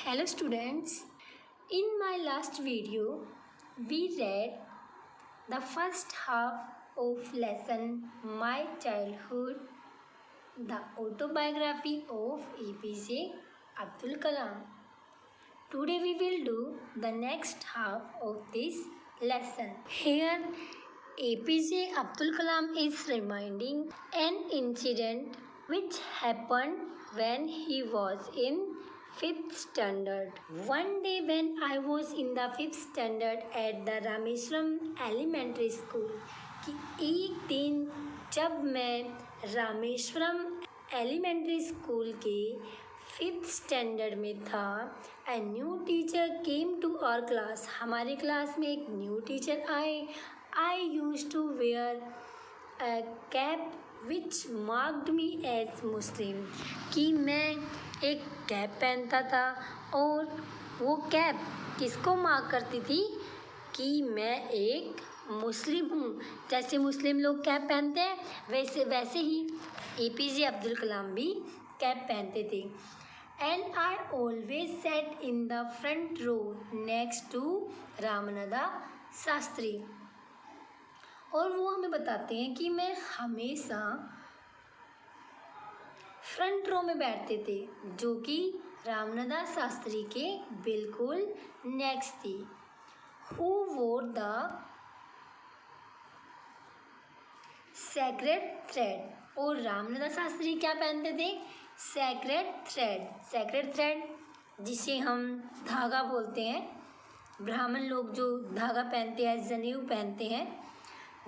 Hello students, in my last video we read the first half of lesson My Childhood, the autobiography of APJ Abdul Kalam. Today we will do the next half of this lesson. Here APJ Abdul Kalam is reminding an incident which happened when he was in 5th standard. One day when I was in the 5th standard at the Rameswaram elementary school कि एक दिन जब मैं Rameswaram elementary school के 5th standard में था, a new teacher came to our class. हमारे class में एक न्यू टीचर आए. I used to wear a cap which marked me as Muslim. कि मैं एक कैप पहनता था और वो कैप किसको मार्क करती थी कि मैं एक मुस्लिम हूँ. जैसे मुस्लिम लोग कैप पहनते हैं वैसे ही APJ अब्दुल कलाम भी कैप पहनते थे. And I always sat in the front row next to Ramanadha Shastri. और वो हमें बताते हैं कि मैं हमेशा फ्रंट रो में बैठते थे जो कि रामनदा शास्त्री के बिल्कुल नेक्स्ट थी. हु वोर द सेक्रेड थ्रेड. और रामनदा शास्त्री क्या पहनते थे? Sacred thread. सेक्रेड थ्रेड जिसे हम धागा बोलते हैं. ब्राह्मण लोग जो धागा पहनते हैं, जनेऊ पहनते हैं.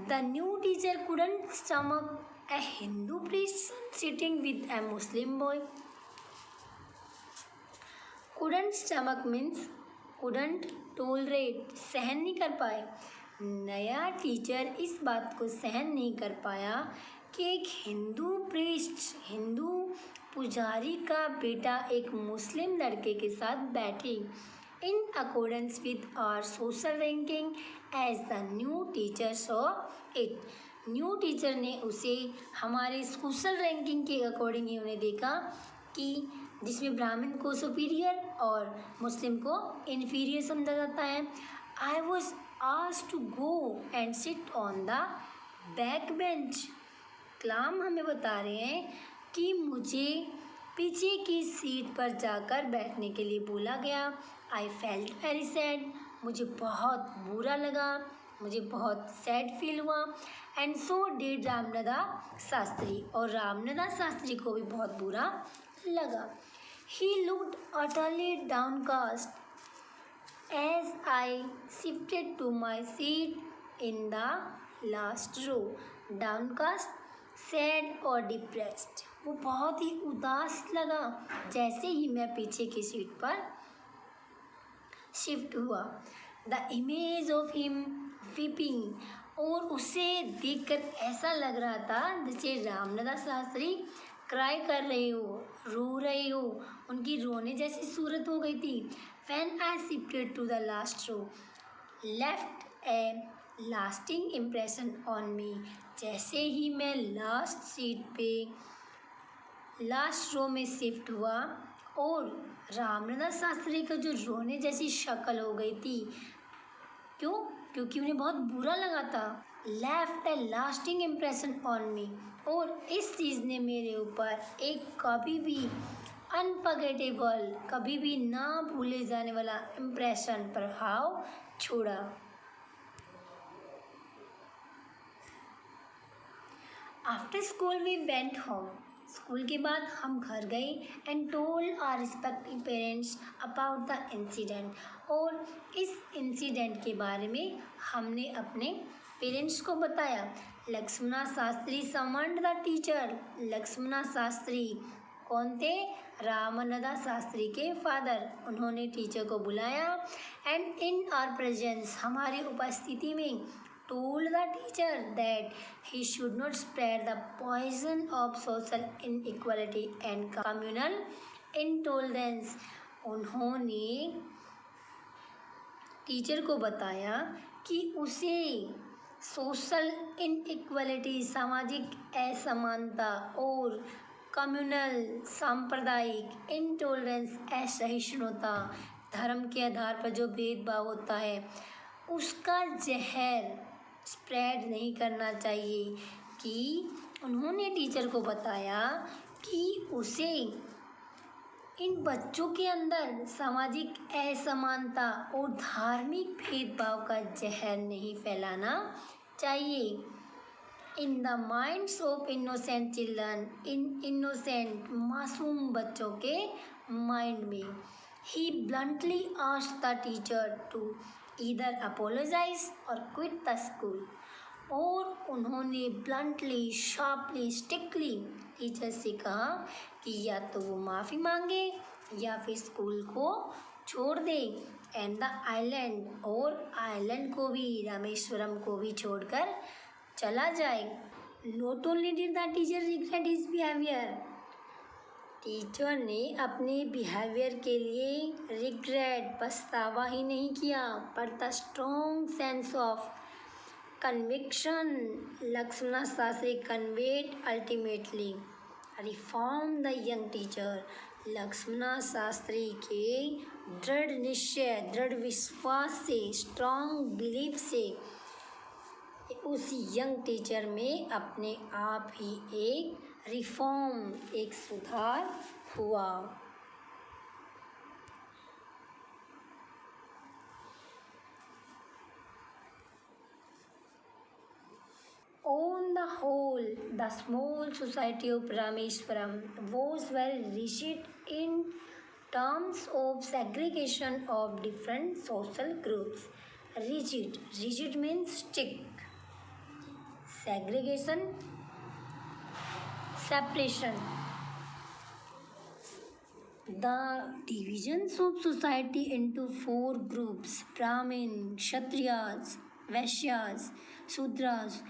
The new teacher couldn't stomach a Hindu priest sitting with a Muslim boy. Couldn't stomach means couldn't tolerate, सहन नहीं कर पाए. नया टीचर इस बात को सहन नहीं कर पाया कि एक हिंदू प्रीस्ट, हिंदू पुजारी का बेटा एक मुस्लिम लड़के के साथ बैठे. In accordance with our social ranking as the new teacher saw it. New teacher ने उसे हमारे सोशल रैंकिंग के अकॉर्डिंग ही उन्हें देखा कि जिसमें ब्राह्मण को सुपीरियर और मुस्लिम को इन्फीरियर समझा जाता है. I was asked to go and sit on the back bench. Kalam हमें बता रहे हैं कि मुझे पीछे की सीट पर जाकर बैठने के लिए बोला गया. I felt very sad. मुझे बहुत बुरा लगा, मुझे बहुत सैड फील हुआ. And so did Ramanadha Shastri. और रामनदा शास्त्री को भी बहुत बुरा लगा. He looked utterly downcast as I shifted to my seat in the last row. Downcast, sad और डिप्रेस्ड. वो बहुत ही उदास लगा जैसे ही मैं पीछे की सीट पर शिफ्ट हुआ. The image of him weeping. और उसे देखकर ऐसा लग रहा था जैसे रामनदा शास्त्री क्राई कर रहे हो, रो रहे हो. उनकी रोने जैसी सूरत हो गई थी. When I shifted to the last row left a lasting impression on me. जैसे ही मैं लास्ट सीट पे लास्ट रो में शिफ्ट हुआ और रामनदा शास्त्री का जो रोने जैसी शक्ल हो गई थी. क्यों? क्योंकि उन्हें बहुत बुरा लगा था. Left a lasting impression on मी. और इस चीज़ ने मेरे ऊपर एक कभी भी अनफॉरगेटेबल, कभी भी ना भूले जाने वाला इम्प्रेशन, प्रभाव छोड़ा. After school we went home. School के बाद हम घर गए and told our respective parents about the incident. और इस इंसिडेंट के बारे में हमने अपने पेरेंट्स को बताया. Lakshmana Shastri summoned the teacher. Lakshmana Shastri कौन थे? रामनदा शास्त्री के फादर. उन्होंने टीचर को बुलाया एंड इन आवर प्रेजेंस, हमारी उपस्थिति में, told the teacher that he should not spread the poison of social inequality and communal intolerance. उन्होंने टीचर को बताया कि उसे सोशल इनइक्वालिटी, सामाजिक असमानता और कम्युनल, सांप्रदायिक, इंटॉलरेंस, असहिष्णुता, धर्म के आधार पर जो भेदभाव होता है उसका जहर स्प्रेड नहीं करना चाहिए। कि उन्होंने टीचर को बताया कि उसे इन बच्चों के अंदर सामाजिक असमानता और धार्मिक भेदभाव का जहर नहीं फैलाना चाहिए। In the minds of innocent children, in innocent मासूम बच्चों के माइंड में। He bluntly asked the teacher to either apologize और क्विट द स्कूल। और उन्होंने ब्लंटली, शार्पली, स्टिकली टीचर से कहा कि या तो वो माफ़ी मांगे या फिर स्कूल को छोड़ दे। एंड द आइलैंड, और आइलैंड को भी, रामेश्वरम को भी छोड़कर चला जाए। Not only did the teacher regret his behaviour, teacher ने अपने बिहेवियर के लिए रिग्रेट, पछतावा ही नहीं किया, पर the strong sense of conviction Lakshmana Sastri conveyed ultimately reform the young teacher. Lakshmana Sastri के दृढ़ निश्चय, दृढ़ विश्वास से, स्ट्रॉन्ग बिलीफ से उस यंग टीचर में अपने आप ही एक रिफॉर्म, एक सुधार हुआ। On the whole, the small society of Rameswaram was very rigid in terms of segregation of different social groups. Rigid, rigid means strict. Segregation, separation. The divisions of society into 4 groups, Brahmin, Kshatriyas, Vaishyas, Sudras,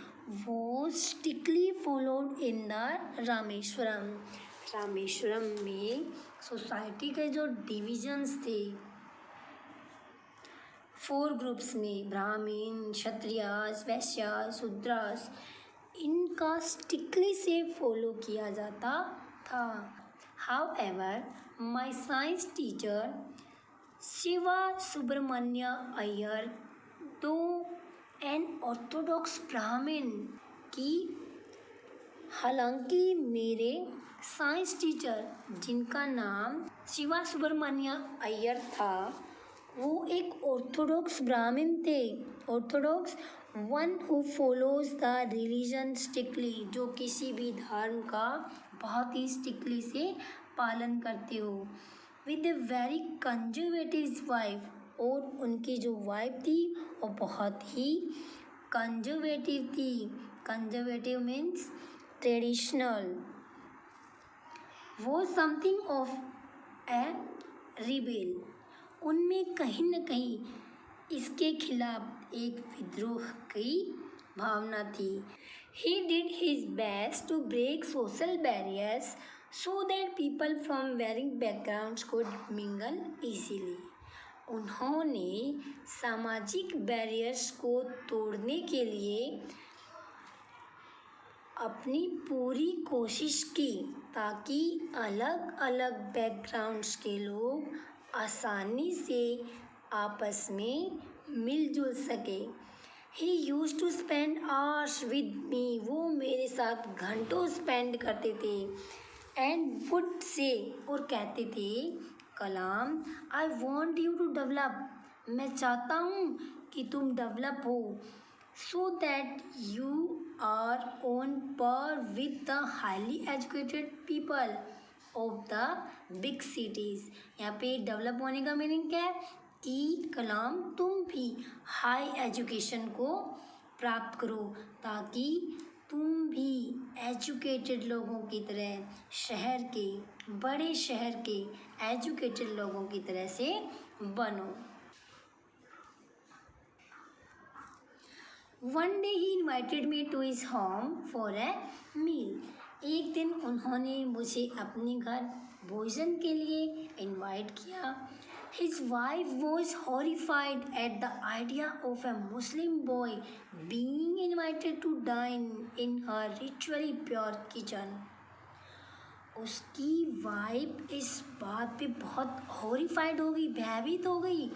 was strictly followed in the Rameswaram. Rameswaram में society के जो divisions थे 4 groups में, ब्राह्मीण, क्षत्रियास, वैश्यास, शूद्रास, इनका strictly से follow किया जाता था। However, my science teacher Shiva Subramanya Iyer, though an orthodox Brahmin, की हालांकि मेरे साइंस टीचर जिनका नाम शिवा सुब्रमण्य अय्यर था वो एक ऑर्थोडॉक्स ब्राह्मण थे। Orthodox, one who follows the religion strictly, जो किसी भी धर्म का बहुत ही स्ट्रिक्टली से पालन करते हो। With a very conservative wife, और उनकी जो वाइफ थी वो बहुत ही कंजर्वेटिव थी। Conservative means traditional. वो समथिंग ऑफ ए रिबेल, उनमें कहीं न कहीं इसके खिलाफ एक विद्रोह की भावना थी। He did his best to break social barriers so that people from varying backgrounds could mingle easily. उन्होंने सामाजिक बैरियर्स को तोड़ने के लिए अपनी पूरी कोशिश की ताकि अलग अलग बैकग्राउंड्स के लोग आसानी से आपस में मिलजुल सके। He used to spend hours with me, वो मेरे साथ घंटों स्पेंड करते थे। एंड वुड से, और कहते थे, Kalam, I want you to develop, मैं चाहता हूँ कि तुम डेवलप हो। So that you are on par with the highly educated people of the big cities। यहाँ पे डेवलप होने का मीनिंग क्या है कि कलाम तुम भी हाई एजुकेशन को प्राप्त करो ताकि तुम भी एजुकेटेड लोगों की तरह, शहर के, बड़े शहर के एजुकेटेड लोगों की तरह से बनो। One day he invited me to his home for a meal। एक दिन उन्होंने मुझे अपने घर भोजन के लिए इनवाइट किया। His wife was horrified at the idea of a Muslim boy being invited to dine in her ritually pure kitchen। उसकी वाइफ इस बात पे बहुत हॉरिफाइड हो गई, भयभीत हो गई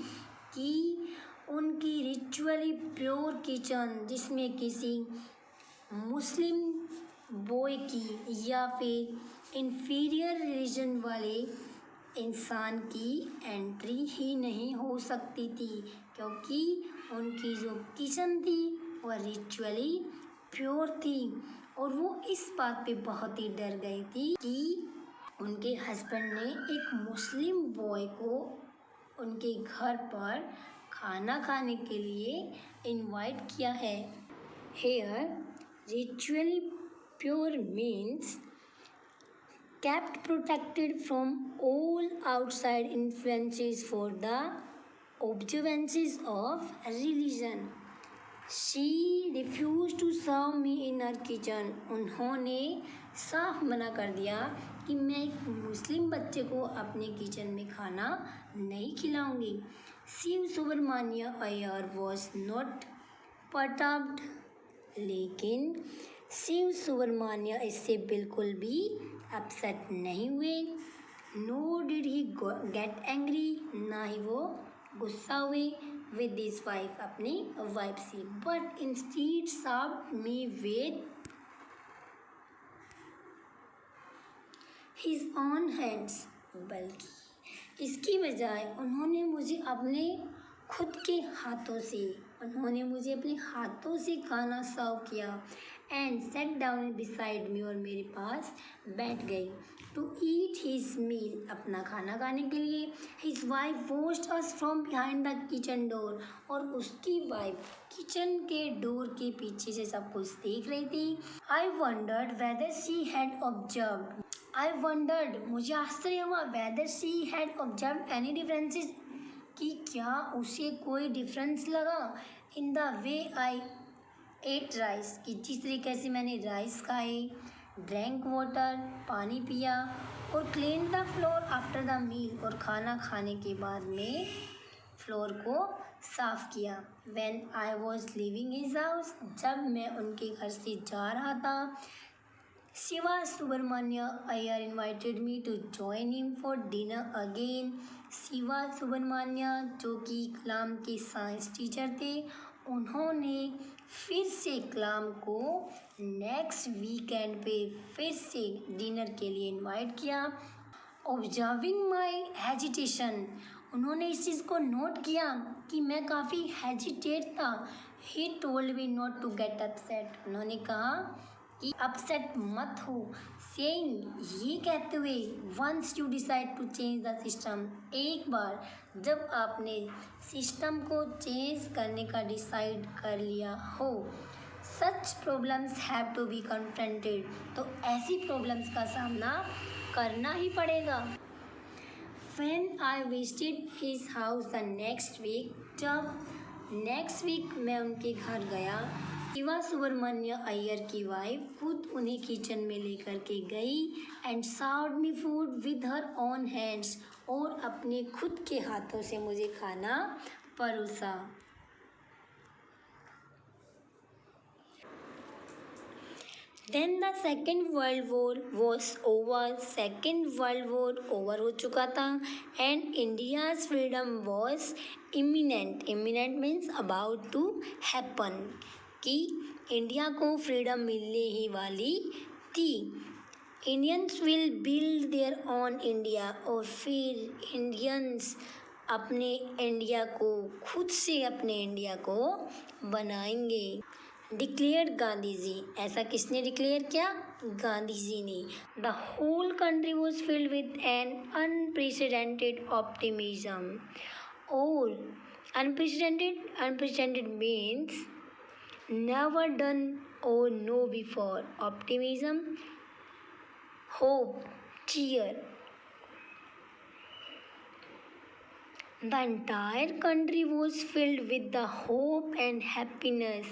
कि उनकी रिचुअली प्योर किचन, जिसमें किसी मुस्लिम बॉय की या फिर इन्फीरियर रिलीजन वाले इंसान की एंट्री ही नहीं हो सकती थी, क्योंकि उनकी जो किचन थी वह रिचुअली प्योर थी। और वो इस बात पे बहुत ही डर गई थी कि उनके हस्बैंड ने एक मुस्लिम बॉय को उनके घर पर खाना खाने के लिए इनवाइट किया है। Here ritually pure means kept protected from all outside influences for the observances of religion. She refused to serve me in her kitchen. उन्होंने साफ मना कर दिया कि मैं एक मुस्लिम बच्चे को अपने किचन में खाना नहीं खिलाऊंगी। Shiva Subramania Iyer was not perturbed, लेकिन शिव सुब्रमण्य इससे बिल्कुल भी अपसेट नहीं हुए। No did he get angry, ना ही वो गुस्सा हुए विद दिस वाइफ, अपनी वाइफ से, but instead served me with his own hands, बल्कि इसकी बजाय उन्होंने मुझे अपने खुद के हाथों से अपने हाथों से खाना सर्व किया। And set down beside me, और मेरे पास बैठ गई। टू ईट हिज मील, अपना खाना खाने के लिए। His wife watched us from behind the kitchen door, और उसकी वाइफ किचन के डोर के पीछे से सब कुछ देख रही थी। I wondered whether she had observed, मुझे आश्चर्य हुआ, whether she had observed any differences, कि क्या उसे कोई डिफरेंस लगा in the way I ate rice, कि जिस तरीके से मैंने राइस खाए, ड्रैंक वाटर, पानी पिया, और clean the floor after the meal, और खाना खाने के बाद में फ्लोर को साफ किया। When I was living his house, जब मैं उनके घर से जा रहा था। Shiva Subramania Iyer invited me to join him for dinner again. Shiva Subramania, जो कि कलाम के साइंस टीचर थे, उन्होंने फिर से कलाम को नेक्स्ट वीकेंड पे फिर से डिनर के लिए इनवाइट किया। ऑब्जर्विंग माई हेजिटेशन, उन्होंने इस चीज़ को नोट किया कि मैं काफ़ी हेजिटेट था। He told me not to get upset, उन्होंने कहा कि अपसेट मत हो। सेइंग, ये कहते हुए, once you decide to change the system, एक बार जब आपने सिस्टम को चेंज करने का डिसाइड कर लिया हो, such problems have to be confronted, तो ऐसी प्रॉब्लम्स का सामना करना ही पड़ेगा। When I visited his house the next week, जब नेक्स्ट वीक मैं उनके घर गया, शिवा सुब्रमण्य अय्यर की वाइफ खुद उन्हें किचन में लेकर के गई and served me food with her own hands, और अपने खुद के हाथों से मुझे खाना परोसा। Then the second world war was over, second world war over हो चुका था, and India's freedom was imminent, imminent means about to happen, कि इंडिया को फ्रीडम मिलने ही वाली थी। Indians will build their own India, और फिर इंडियंस अपने इंडिया को खुद से अपने इंडिया को बनाएंगे। डिक्लेयर्ड गांधी जी, ऐसा किसने डिक्लेयर किया? गांधी जी ने। The whole country was filled with an unprecedented optimism, और unprecedented means never done or know before. Optimism, hope, cheer. The entire country was filled with the hope and happiness.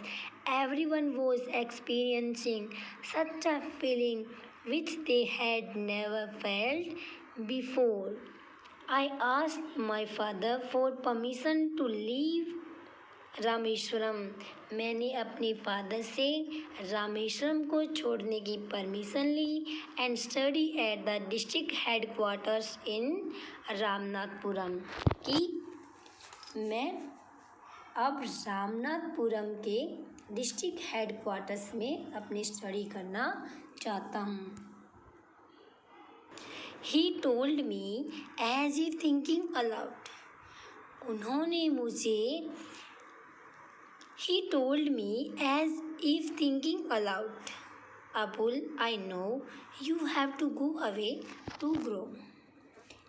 Everyone was experiencing such a feeling which they had never felt before. I asked my father for permission to leave Rameswaram. मैंने अपने father से रामेश्वरम को छोड़ने की permission ली and study at the district headquarters in Ramanathapuram. कि मैं अब रामनाथपुरम के डिस्ट्रिक्ट हेडक्वार्टर्स में अपनी स्टडी करना चाहता हूँ। He told me as if thinking aloud. उन्होंने मुझे He told me as if thinking aloud. Abul, I know you have to go away to grow.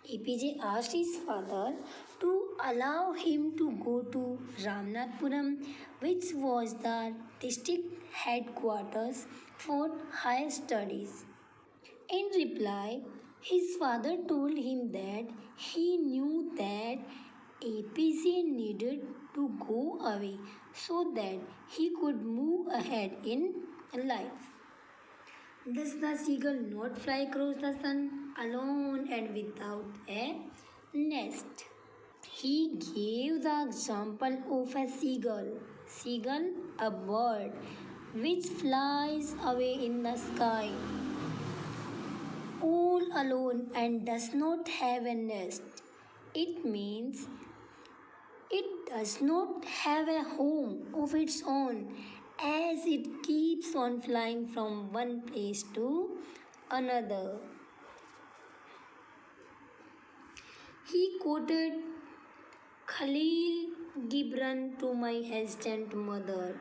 APJ asked his father to allow him to go to Ramnathpuram, which was the district headquarters for higher studies. In reply, his father told him that he knew that APJ needed to go away so that he could move ahead in life. Does the seagull not fly across the sun alone and without a nest? He gave the example of a seagull. Seagull, a bird which flies away in the sky all alone and does not have a nest. It means it does not have a home of its own as it keeps on flying from one place to another. He quoted Khalil Gibran to my hesitant mother.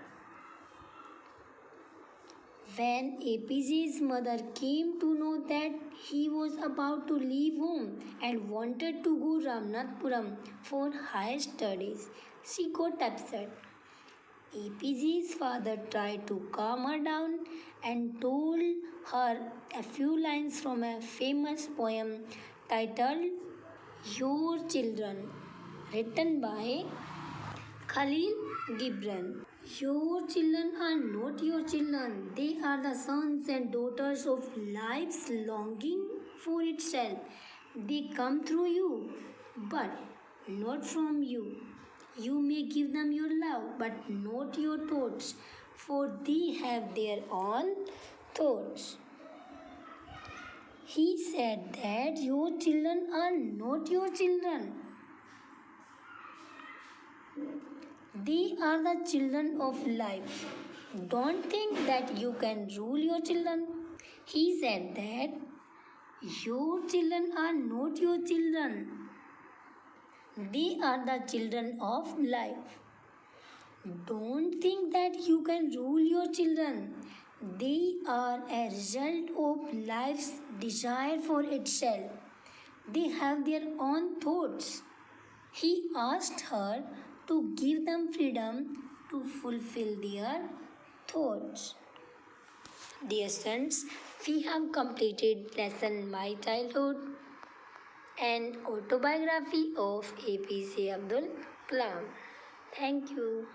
When APJ's mother came to know that he was about to leave home and wanted to go Ramnathpuram for higher studies, she got upset. APJ's father tried to calm her down and told her a few lines from a famous poem titled Your Children, written by Khalil Gibran. Your children are not your children. They are the sons and daughters of life's longing for itself. They come through you, but not from you. You may give them your love, but not your thoughts, for they have their own thoughts. He said that your children are not your children. They are the children of life. Don't think that you can rule your children. He said that your children are not your children. They are the children of life. Don't think that you can rule your children. They are a result of life's desire for itself. They have their own thoughts. He asked her to give them freedom to fulfill their thoughts. Dear students, we have completed lesson My Childhood, an autobiography of APJ Abdul Kalam. Thank you.